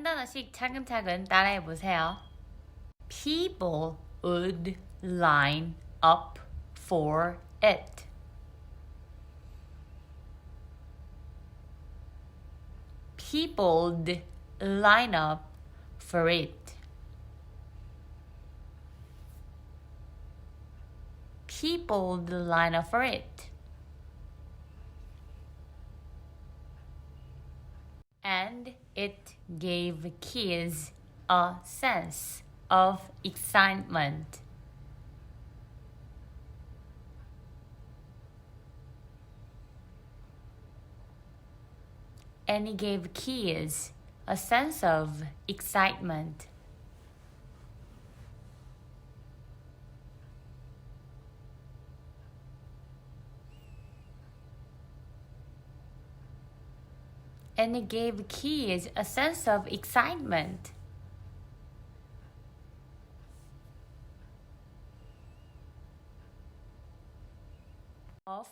한 단어씩 차근차근 따라해보세요. People would line up for it. People'd line up for it. People'd line up for it. And it gave kids a sense of excitement. And it gave kids a sense of excitement. And it gave kids a sense of excitement. Of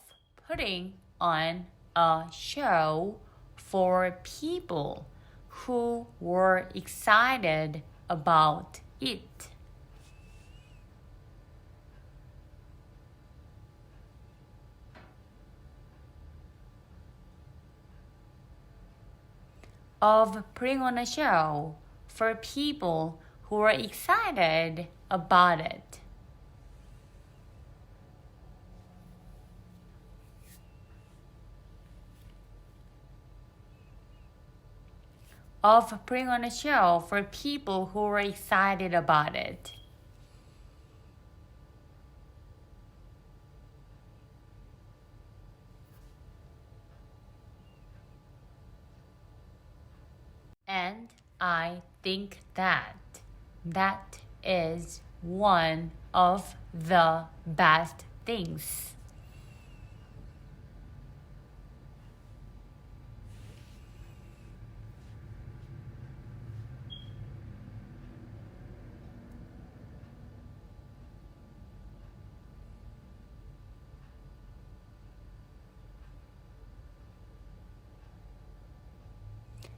putting on a show for people who were excited about it. Of putting on a show for people who were excited about it. Of putting on a show for people who were excited about it. And I think that is one of the best things.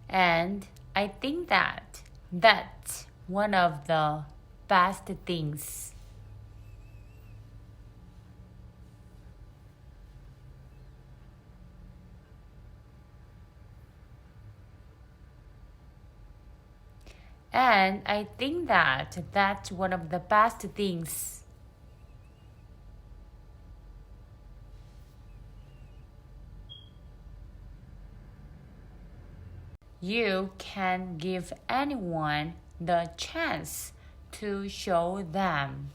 And I think that that's one of the best things. And I think that that's one of the best things. You can give anyone the chance to show them.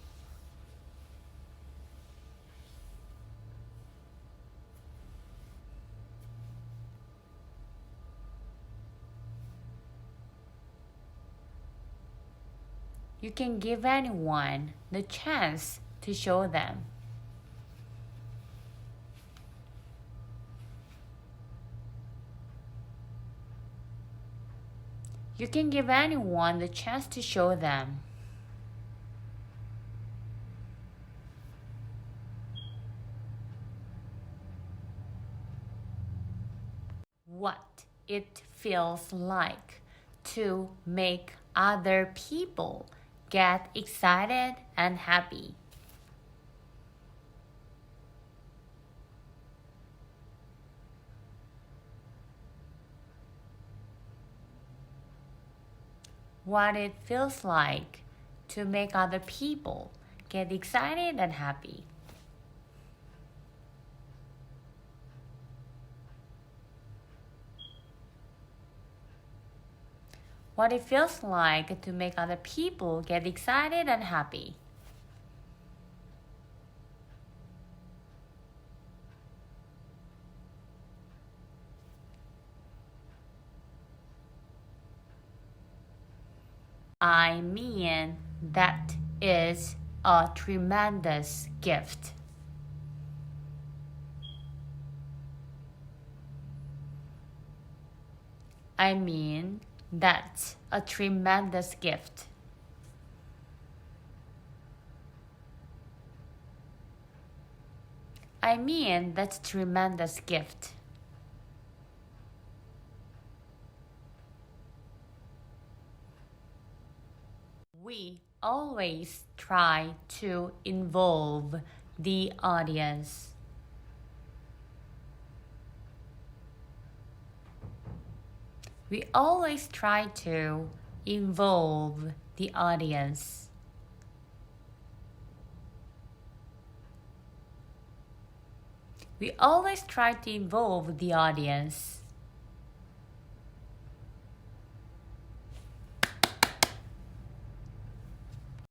You can give anyone the chance to show them. You can give anyone the chance to show them. What it feels like to make other people get excited and happy. What it feels like to make other people get excited and happy. What it feels like to make other people get excited and happy. I mean, that is a tremendous gift. I mean, that's a tremendous gift. I mean, that's a tremendous gift. We always try to involve the audience. We always try to involve the audience. We always try to involve the audience.